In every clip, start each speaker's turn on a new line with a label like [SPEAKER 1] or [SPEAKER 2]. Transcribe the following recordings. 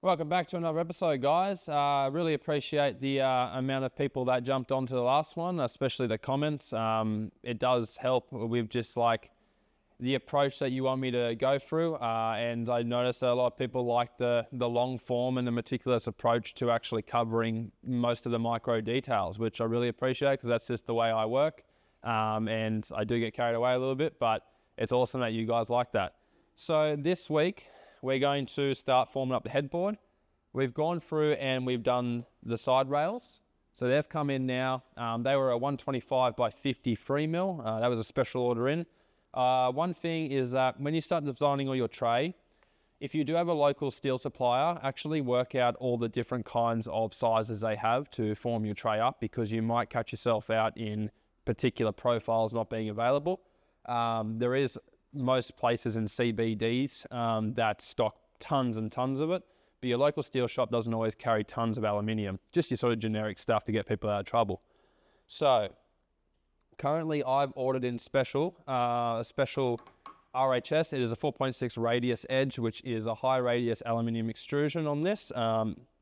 [SPEAKER 1] Welcome back to another episode, guys. Really appreciate the amount of people that jumped onto the last one, especially the comments. It does help with just like the approach that you want me to go through. And I noticed that a lot of people like the long form and the meticulous approach to actually covering most of the micro details, which I really appreciate because that's just the way I work. And I do get carried away a little bit, but it's awesome that you guys like that. So this week, we're going to start forming up the headboard. We've gone through and we've done the side rails. So they've come in now. They were a 125 by 53 mil. That was a special order in. One thing is that when you start designing all your tray, if you do have a local steel supplier, actually work out all the different kinds of sizes they have to form your tray up, because you might catch yourself out in particular profiles not being available. There is most places in CBDs that stock tons and tons of it, but your local steel shop doesn't always carry tons of aluminium, just your sort of generic stuff to get people out of trouble. So currently I've ordered in a special RHS. It is a 4.6 radius edge, which is a high radius aluminium extrusion on this.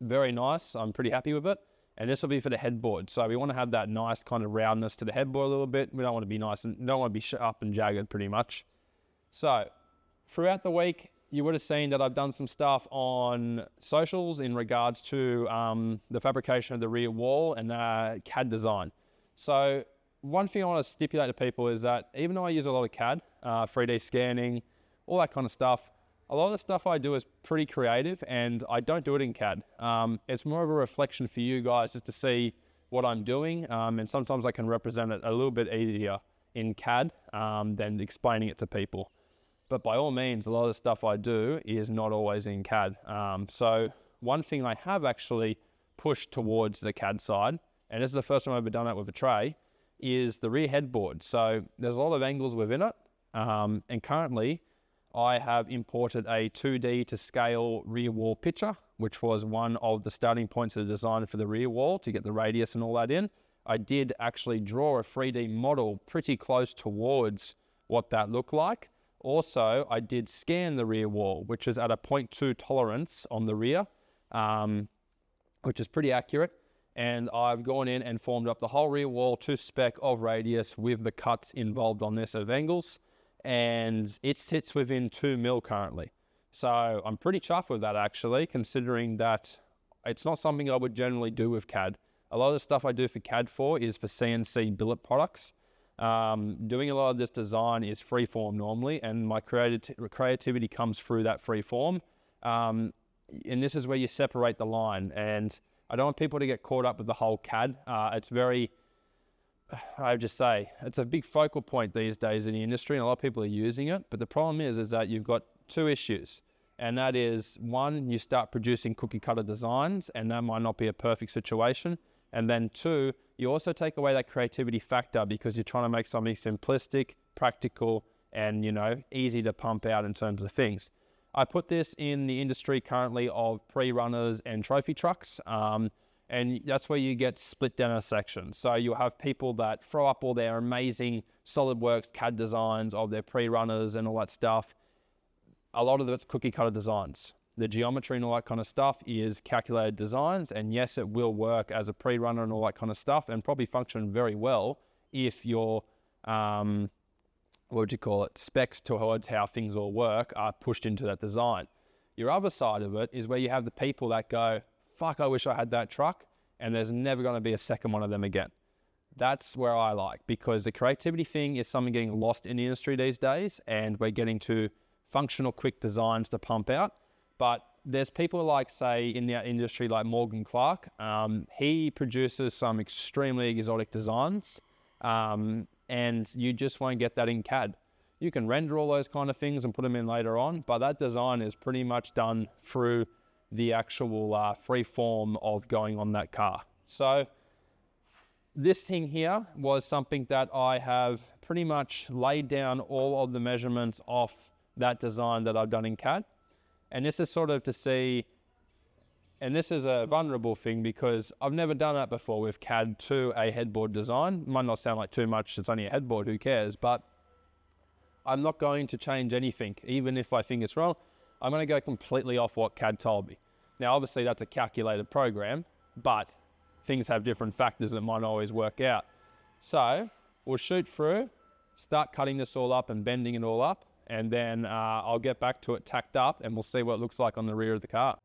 [SPEAKER 1] Very nice, I'm pretty happy with it. And this will be for the headboard. So we want to have that nice kind of roundness to the headboard a little bit. We don't want to be nice and don't want to be sharp and jagged pretty much. So throughout the week, you would have seen that I've done some stuff on socials in regards to the fabrication of the rear wall and CAD design. So one thing I want to stipulate to people is that even though I use a lot of CAD, 3D scanning, all that kind of stuff, a lot of the stuff I do is pretty creative and I don't do it in CAD. It's more of a reflection for you guys just to see what I'm doing, and sometimes I can represent it a little bit easier in CAD than explaining it to people. But by all means, a lot of the stuff I do is not always in CAD. So one thing I have actually pushed towards the CAD side, and this is the first time I've ever done that with a tray, is the rear headboard. So there's a lot of angles within it. And currently I have imported a 2D to scale rear wall picture, which was one of the starting points of the design for the rear wall to get the radius and all that in. I did actually draw a 3D model pretty close towards what that looked like. Also, I did scan the rear wall, which is at a 0.2 tolerance on the rear, which is pretty accurate. And I've gone in and formed up the whole rear wall to spec of radius with the cuts involved on this of angles. And it sits within 2 mil currently. So I'm pretty chuffed with that actually, considering that it's not something I would generally do with CAD. A lot of the stuff I do for CAD is for CNC billet products. Doing a lot of this design is freeform normally, and my creativity comes through that freeform. And this is where you separate the line, and I don't want people to get caught up with the whole CAD. It's very, I would just say, it's a big focal point these days in the industry, and a lot of people are using it. But the problem is that you've got two issues, and that is, one, you start producing cookie cutter designs, and that might not be a perfect situation. And then two, you also take away that creativity factor because you're trying to make something simplistic, practical, and, you know, easy to pump out in terms of things. I put this in the industry currently of pre-runners and trophy trucks, and that's where you get split down a section. So you'll have people that throw up all their amazing SolidWorks CAD designs of their pre-runners and all that stuff. A lot of it's cookie cutter designs. The geometry and all that kind of stuff is calculated designs, and yes, it will work as a pre-runner and all that kind of stuff, and probably function very well if your, specs towards how things all work are pushed into that design. Your other side of it is where you have the people that go, fuck, I wish I had that truck, and there's never going to be a second one of them again. That's where I like, because the creativity thing is something getting lost in the industry these days, and we're getting to functional, quick designs to pump out. But there's people like, say, in the industry like Morgan Clark. He produces some extremely exotic designs, and you just won't get that in CAD. You can render all those kind of things and put them in later on, but that design is pretty much done through the actual free form of going on that car. So this thing here was something that I have pretty much laid down all of the measurements off that design that I've done in CAD. And this is sort of to see And this is a vulnerable thing because I've never done that before with CAD to a headboard design. Might not sound like too much, it's only a headboard, who cares? But I'm not going to change anything, even if I think it's wrong. I'm going to go completely off what CAD told me. Now, obviously that's a calculated program, but things have different factors that might not always work out. So we'll shoot through, start cutting this all up and bending it all up, and then I'll get back to it tacked up and we'll see what it looks like on the rear of the car.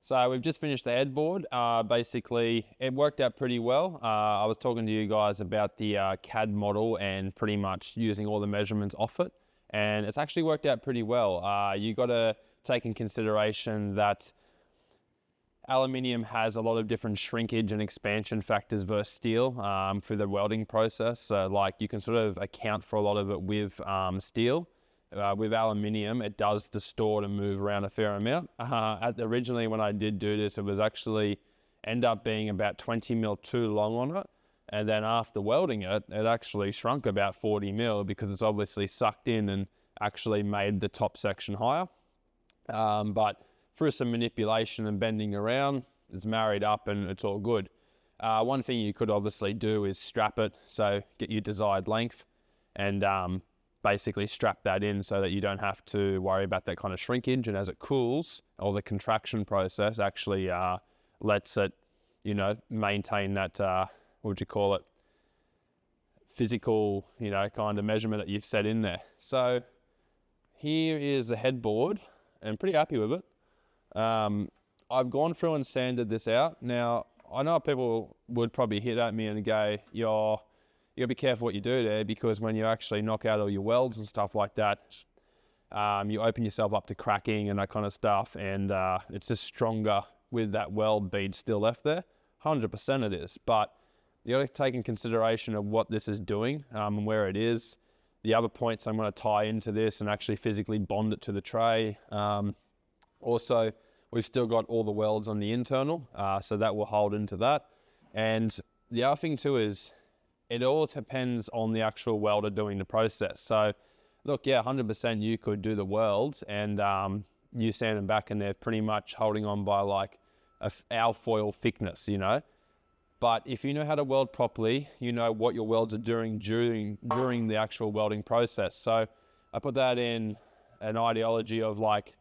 [SPEAKER 1] So we've just finished the headboard. Basically, it worked out pretty well. I was talking to you guys about the CAD model and pretty much using all the measurements off it. And it's actually worked out pretty well. You got to take in consideration that aluminium has a lot of different shrinkage and expansion factors versus steel through the welding process. So like you can sort of account for a lot of it with steel. With aluminium, it does distort and move around a fair amount. Originally, when I did do this, it was actually end up being about 20 mil too long on it. And then after welding it, it actually shrunk about 40 mil because it's obviously sucked in and actually made the top section higher. But through some manipulation and bending around, it's married up and it's all good. One thing you could obviously do is strap it, so get your desired length and basically strap that in so that you don't have to worry about that kind of shrinkage. And as it cools, or the contraction process actually lets it, you know, maintain that, what would you call it, physical, you know, kind of measurement that you've set in there. So here is the headboard, and I'm pretty happy with it. I've gone through and sanded this out. Now, I know people would probably hit at me and go, you gotta be careful what you do there, because when you actually knock out all your welds and stuff like that, you open yourself up to cracking and that kind of stuff, and it's just stronger with that weld bead still left there. 100% it is, but you gotta take in consideration of what this is doing and where it is. The other points I'm gonna tie into this and actually physically bond it to the tray. Also, we've still got all the welds on the internal, so that will hold into that. And the other thing too is, it all depends on the actual welder doing the process. So look, yeah, 100% you could do the welds and you sand them back and they're pretty much holding on by like a alfoil thickness, you know. But if you know how to weld properly, you know what your welds are doing during the actual welding process. So I put that in an ideology of like,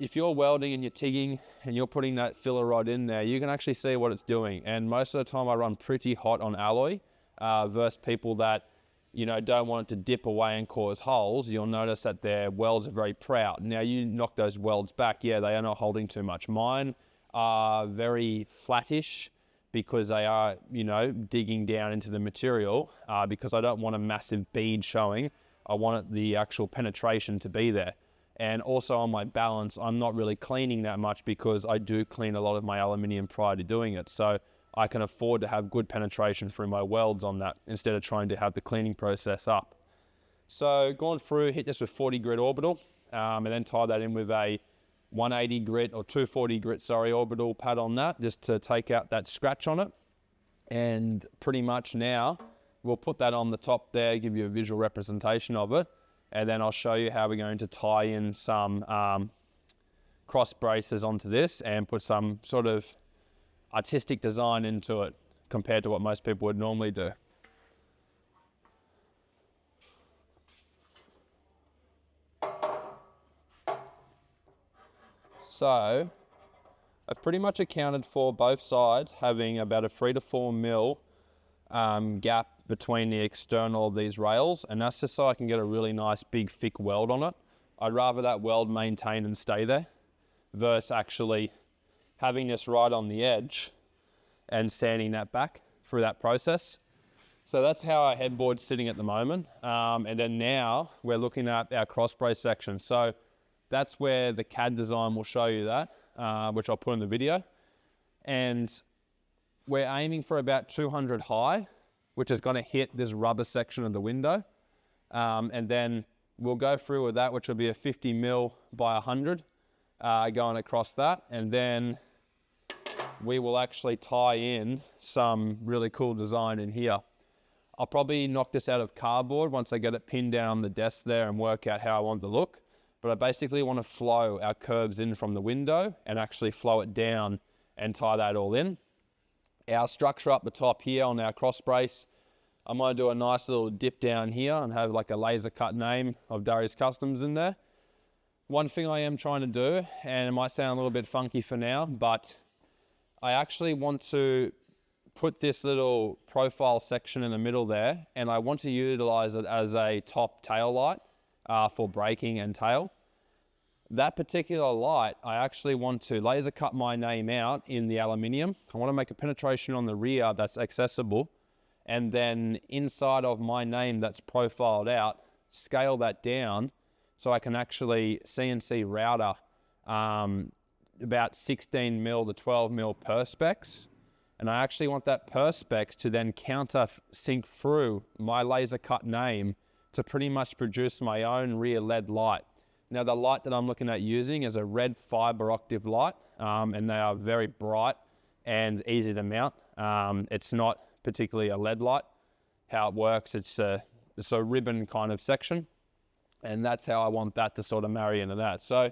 [SPEAKER 1] if you're welding and you're TIGging and you're putting that filler rod in there, you can actually see what it's doing. And most of the time I run pretty hot on alloy versus people that, you know, don't want it to dip away and cause holes. You'll notice that their welds are very proud. Now you knock those welds back, yeah, they are not holding too much. Mine are very flattish because they are, you know, digging down into the material because I don't want a massive bead showing. I want the actual penetration to be there. And also on my balance, I'm not really cleaning that much because I do clean a lot of my aluminium prior to doing it. So I can afford to have good penetration through my welds on that instead of trying to have the cleaning process up. So going through, hit this with 40 grit orbital and then tie that in with a 180 grit or 240 grit, sorry, orbital pad on that just to take out that scratch on it. And pretty much now we'll put that on the top there, give you a visual representation of it. And then I'll show you how we're going to tie in some cross braces onto this and put some sort of artistic design into it compared to what most people would normally do. So I've pretty much accounted for both sides having about a 3 to 4 mil gap between the external of these rails, and that's just so I can get a really nice big thick weld on it. I'd rather that weld maintain and stay there versus actually having this right on the edge and sanding that back through that process. So that's how our headboard's sitting at the moment. And then now we're looking at our cross brace section. So that's where the CAD design will show you that, which I'll put in the video. And we're aiming for about 200 high, which is going to hit this rubber section of the window. And then we'll go through with that, which will be a 50 mil by 100 going across that. And then we will actually tie in some really cool design in here. I'll probably knock this out of cardboard once I get it pinned down on the desk there and work out how I want it to look. But I basically want to flow our curves in from the window and actually flow it down and tie that all in. Our structure up the top here on our cross brace, I might do a nice little dip down here and have like a laser cut name of Darius Customs in there. One thing I am trying to do, and it might sound a little bit funky for now, but I actually want to put this little profile section in the middle there, and I want to utilize it as a top tail light for braking and tail. That particular light, I actually want to laser cut my name out in the aluminium. I want to make a penetration on the rear that's accessible, and then inside of my name that's profiled out, scale that down so I can actually CNC router about 16 mil to 12 mil perspex. And I actually want that perspex to then counter sync through my laser cut name to pretty much produce my own rear LED light. Now the light that I'm looking at using is a red fiber octave light, and they are very bright and easy to mount. It's not particularly a LED light. How it works, it's a ribbon kind of section, and that's how I want that to sort of marry into that. So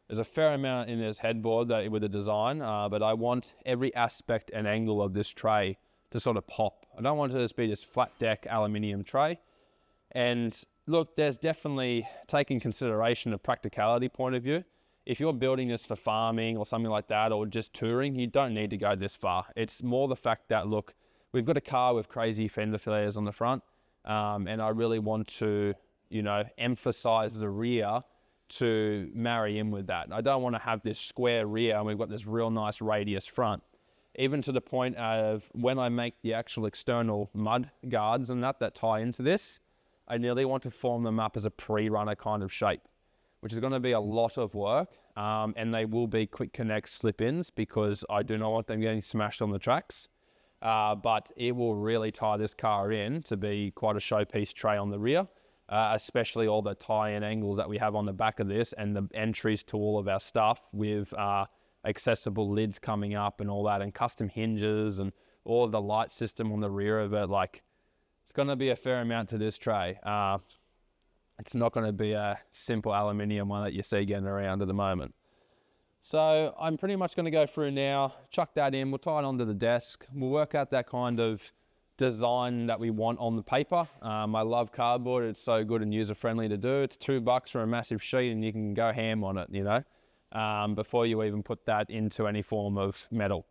[SPEAKER 1] there's a fair amount in this headboard that, with the design, but I want every aspect and angle of this tray to sort of pop. I don't want it to just be this flat deck aluminium tray. And look, there's definitely taking consideration of practicality point of view. If you're building this for farming or something like that, or just touring, you don't need to go this far. It's more the fact that, look, we've got a car with crazy fender flares on the front, and I really want to, you know, emphasize the rear to marry in with that. I don't want to have this square rear and we've got this real nice radius front. Even to the point of when I make the actual external mud guards and that tie into this, I nearly want to form them up as a pre-runner kind of shape, which is going to be a lot of work, and they will be quick connect slip-ins because I do not want them getting smashed on the tracks, but it will really tie this car in to be quite a showpiece tray on the rear. Especially all the tie-in angles that we have on the back of this and the entries to all of our stuff with accessible lids coming up and all that, and custom hinges and all of the light system on the rear of it. Like, it's going to be a fair amount to this tray. It's not going to be a simple aluminium one that you see getting around at the moment. So I'm pretty much going to go through now, chuck that in, we'll tie it onto the desk, we'll work out that kind of design that we want on the paper. I love cardboard. It's so good and user-friendly to do. It's $2 for a massive sheet and you can go ham on it, you know, before you even put that into any form of metal.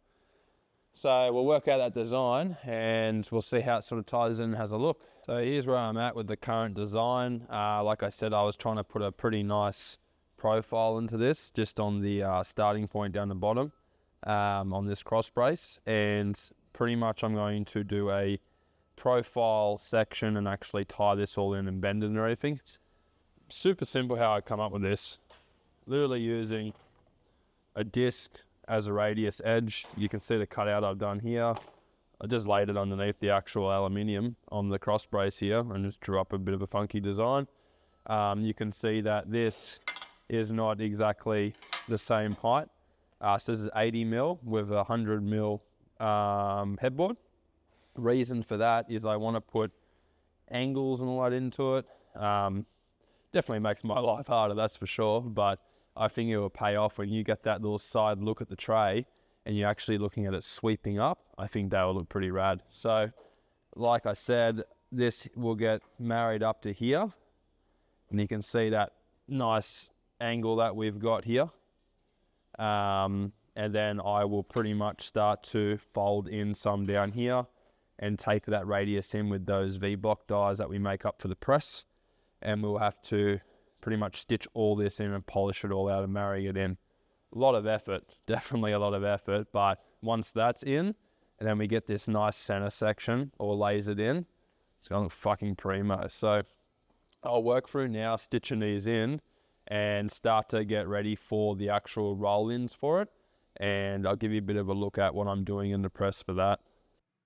[SPEAKER 1] So we'll work out that design and we'll see how it sort of ties in and has a look. So here's where I'm at with the current design. Like I said, I was trying to put a pretty nice profile into this, just on the starting point down the bottom on this cross brace, and pretty much I'm going to do a profile section and actually tie this all in and bend it and everything. Super simple how I come up with this. Literally using a disc as a radius edge. You can see the cutout I've done here. I just laid it underneath the actual aluminium on the cross brace here and just drew up a bit of a funky design. You can see that this is not exactly the same height. So this is 80 mil with a 100 mil headboard. Reason for that is I want to put angles and all that into it. Definitely makes my life harder, that's for sure, but I think it will pay off when you get that little side look at the tray and you're actually looking at it sweeping up. I think that will look pretty rad. So like I said, this will get married up to here, and you can see that nice angle that we've got here. And then I will pretty much start to fold in some down here and taper that radius in with those V-block dies that we make up for the press. And we'll have to pretty much stitch all this in and polish it all out and marry it in. A lot of effort, definitely a lot of effort, but once that's in, and then we get this nice center section all lasered in, it's going to look fucking primo. So I'll work through now stitching these in and start to get ready for the actual roll-ins for it. And I'll give you a bit of a look at what I'm doing in the press for that.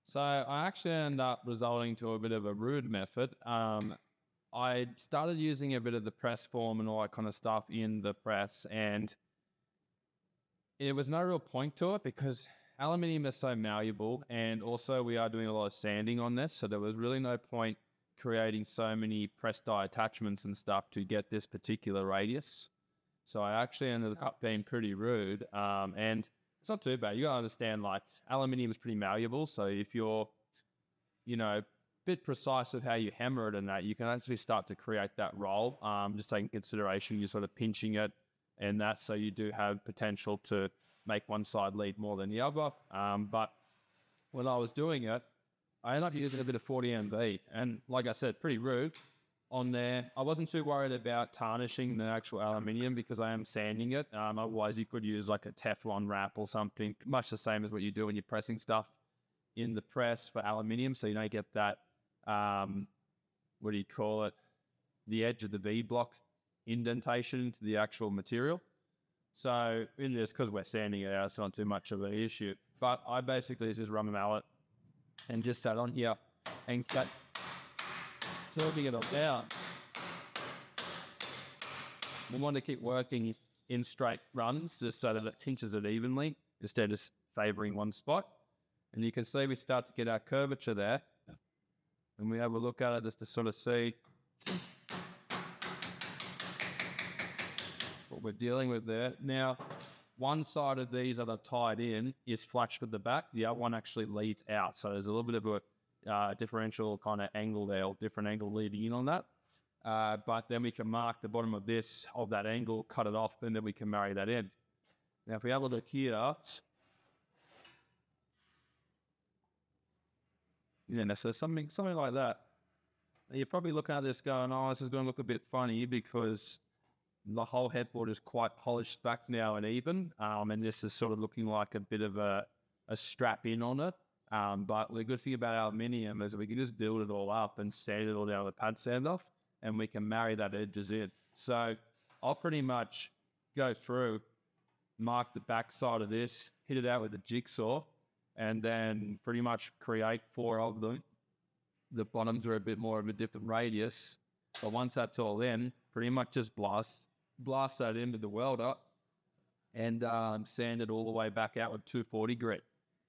[SPEAKER 1] So I actually end up resulting to a bit of a rude method. I started using a bit of the press form and all that kind of stuff in the press, and it was no real point to it because aluminium is so malleable, and also we are doing a lot of sanding on this, so there was really no point creating so many press die attachments and stuff to get this particular radius. So I actually ended up being pretty rude, and it's not too bad. You gotta understand, like, aluminium is pretty malleable, so if you're, bit precise of how you hammer it and that, you can actually start to create that roll. Just taking consideration, you're sort of pinching it and that, so you do have potential to make one side lead more than the other. But when I was doing it, I ended up using a bit of 40 MV, and like I said, pretty rude on there. I wasn't too worried about tarnishing the actual aluminium because I am sanding it. Otherwise you could use like a Teflon wrap or something, much the same as what you do when you're pressing stuff in the press for aluminium, so you don't get that what do you call it, the edge of the V-block indentation into the actual material. So in this, because we're sanding it out, it's not too much of an issue. But I basically just run a mallet and just sat on here and cut, tilting it all down. We want to keep working in straight runs just so that it pinches it evenly instead of favouring one spot. And you can see we start to get our curvature there. And we have a look at it just to sort of see what we're dealing with there. Now, one side of these that I've tied in is flush with the back. The other one actually leads out. So there's a little bit of a differential kind of angle there, or different angle leading in on that. But then we can mark the bottom of that angle, cut it off, and then we can marry that in. Now, if we have a look here, so something like that. You're probably looking at this going, oh, this is going to look a bit funny because the whole headboard is quite polished back now and even, and this is sort of looking like a bit of a strap in on it. But the good thing about aluminium is we can just build it all up and sand it all down with a pad sand off, and we can marry that edges in. So I'll pretty much go through, mark the back side of this, hit it out with a jigsaw, and then pretty much create 4 of them. The bottoms are a bit more of a different radius, but once that's all in, pretty much just blast that into the welder and sand it all the way back out with 240 grit.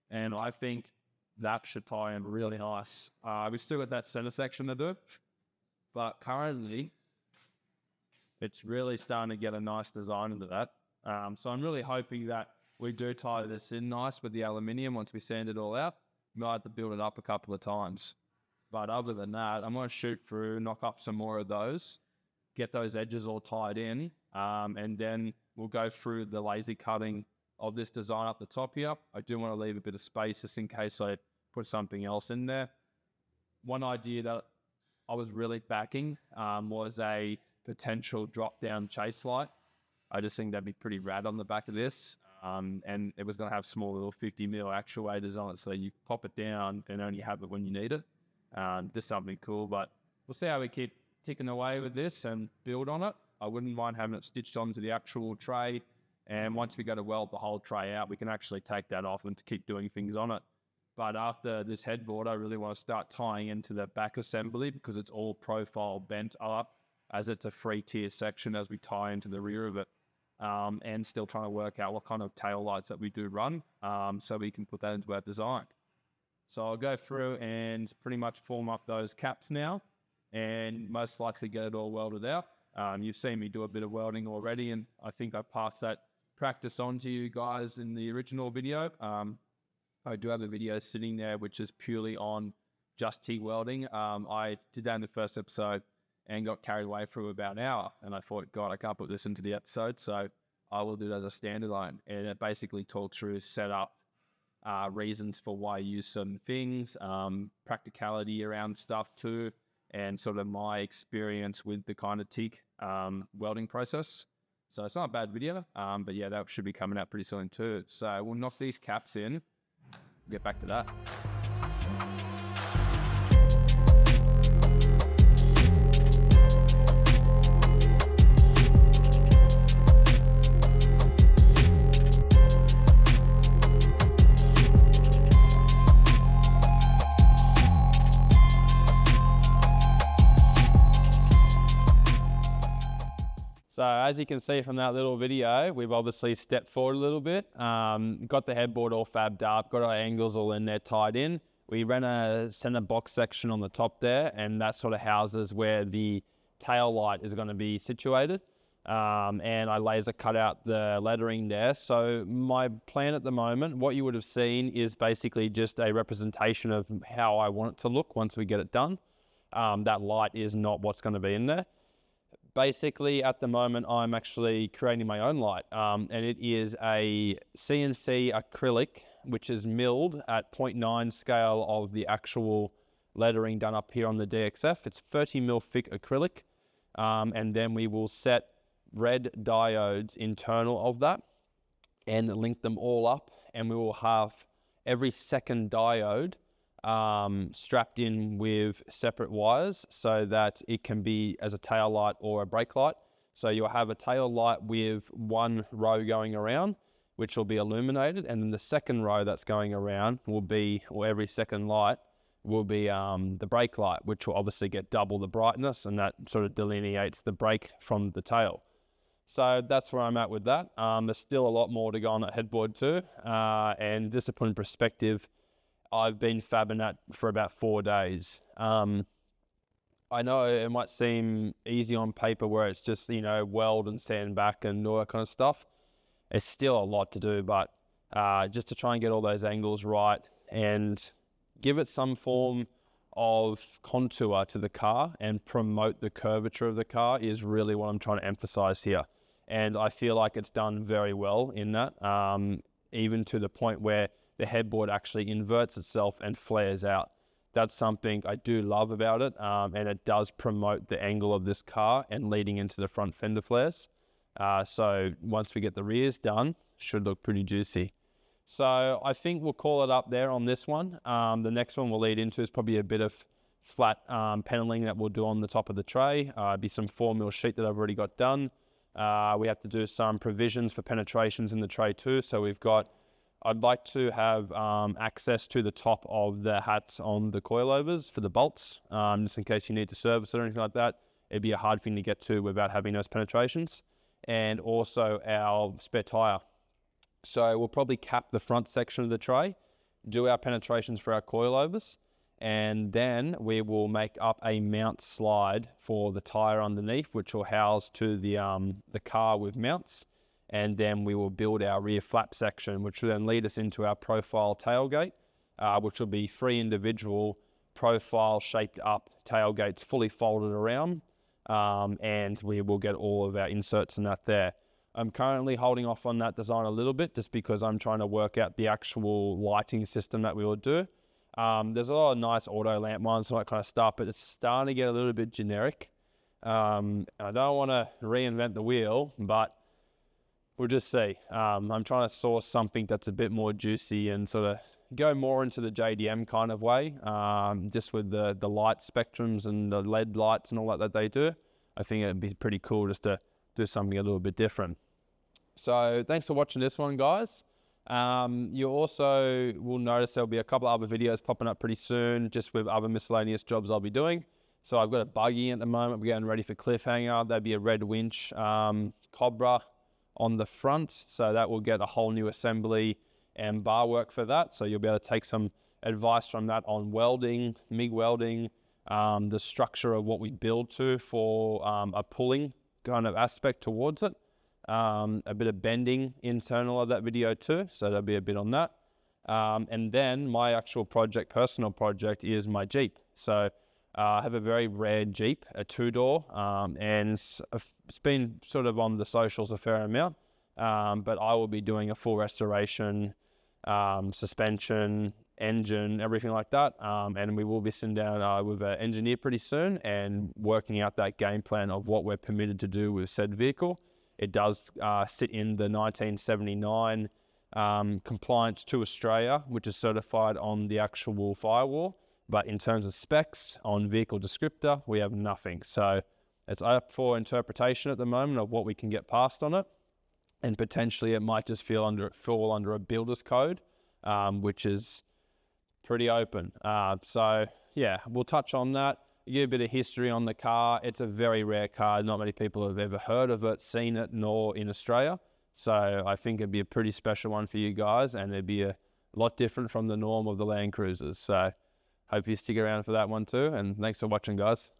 [SPEAKER 1] And I think that should tie in really nice. We still got that center section to do, but currently it's really starting to get a nice design into that. So I'm really hoping that we do tie this in nice with the aluminium once we sand it all out. We might have to build it up a couple of times. But other than that, I'm going to shoot through, knock up some more of those, get those edges all tied in, and then we'll go through the lazy cutting of this design up the top here. I do want to leave a bit of space just in case I put something else in there. One idea that I was really backing was a potential drop-down chase light. I just think that'd be pretty rad on the back of this. And it was going to have small little 50mm actuators on it, so you pop it down and only have it when you need it. Just something cool, but we'll see how we keep ticking away with this and build on it. I wouldn't mind having it stitched onto the actual tray, and once we go to weld the whole tray out, we can actually take that off and keep doing things on it. But after this headboard, I really want to start tying into the back assembly because it's all profile bent up as it's a 3-tier section as we tie into the rear of it. And still trying to work out what kind of tail lights that we do run, so we can put that into our design. So I'll go through and pretty much form up those caps now and most likely get it all welded out. You've seen me do a bit of welding already, and I think I passed that practice on to you guys in the original video. I do have a video sitting there which is purely on just TIG welding. I did that in the first episode and got carried away for about an hour, and I thought, God, I can't put this into the episode, so I will do it as a standalone, and it basically talks through setup, reasons for why you use certain things, practicality around stuff too, and sort of my experience with the kind of TIG welding process. So it's not a bad video, but yeah, that should be coming out pretty soon too. So we'll knock these caps in, get back to that. So as you can see from that little video, we've obviously stepped forward a little bit, got the headboard all fabbed up, got our angles all in there tied in. We ran a center box section on the top there, and that sort of houses where the tail light is going to be situated. And I laser cut out the lettering there. So my plan at the moment, what you would have seen is basically just a representation of how I want it to look once we get it done. That light is not what's going to be in there. Basically, at the moment, I'm actually creating my own light, and it is a CNC acrylic, which is milled at 0.9 scale of the actual lettering done up here on the DXF. It's 30 mil thick acrylic, and then we will set red diodes internal of that and link them all up, and we will have every second diode strapped in with separate wires so that it can be as a tail light or a brake light. So you'll have a tail light with one row going around, which will be illuminated, and then the second row that's going around will be, or every second light will be the brake light, which will obviously get double the brightness, and that sort of delineates the brake from the tail. So that's where I'm at with that. There's still a lot more to go on at headboard too, and just to put in perspective, I've been fabbing that for about 4 days. I know it might seem easy on paper where it's just, you know, weld and sand back and all that kind of stuff. It's still a lot to do, but just to try and get all those angles right and give it some form of contour to the car and promote the curvature of the car is really what I'm trying to emphasize here. And I feel like it's done very well in that, even to the point where the headboard actually inverts itself and flares out. That's something I do love about it, and it does promote the angle of this car and leading into the front fender flares. So once we get the rears done, should look pretty juicy. So I think we'll call it up there on this one. The next one we'll lead into is probably a bit of flat paneling that we'll do on the top of the tray. Be some 4mm sheet that I've already got done. We have to do some provisions for penetrations in the tray too. So I'd like to have access to the top of the hats on the coilovers for the bolts, just in case you need to service it or anything like that. It'd be a hard thing to get to without having those penetrations. And also our spare tire. So we'll probably cap the front section of the tray, do our penetrations for our coilovers, and then we will make up a mount slide for the tire underneath, which will house to the car with mounts. And then we will build our rear flap section, which will then lead us into our profile tailgate, which will be 3 individual profile shaped up tailgates fully folded around, and we will get all of our inserts in that there. I'm currently holding off on that design a little bit just because I'm trying to work out the actual lighting system that we will do. There's a lot of nice auto lamp ones and all that kind of stuff, but it's starting to get a little bit generic. I don't want to reinvent the wheel, but we'll just see. I'm trying to source something that's a bit more juicy and sort of go more into the JDM kind of way, just with the light spectrums and the LED lights and all that they do. I think it'd be pretty cool just to do something a little bit different. So thanks for watching this one, guys. You also will notice there'll be a couple other videos popping up pretty soon, just with other miscellaneous jobs I'll be doing. So I've got a buggy at the moment. We're getting ready for cliffhanger. There'll be a red winch Cobra on the front, so that will get a whole new assembly and bar work for that. So you'll be able to take some advice from that on welding, MIG welding, the structure of what we build to for a pulling kind of aspect towards it. A bit of bending internal of that video too, so there'll be a bit on that. And then my actual project, personal project, is my Jeep. So I have a very rare Jeep, a 2-door, and it's been sort of on the socials a fair amount. but I will be doing a full restoration, suspension, engine, everything like that. And we will be sitting down with an engineer pretty soon and working out that game plan of what we're permitted to do with said vehicle. It does sit in the 1979 compliance to Australia, which is certified on the actual firewall. But in terms of specs on vehicle descriptor, we have nothing. So it's up for interpretation at the moment of what we can get passed on it. And potentially it might just fall under a builder's code, which is pretty open. So yeah, we'll touch on that. Give a bit of history on the car. It's a very rare car. Not many people have ever heard of it, seen it, nor in Australia. So I think it'd be a pretty special one for you guys, and it'd be a lot different from the norm of the Land Cruisers. So hope you stick around for that one too. And thanks for watching, guys.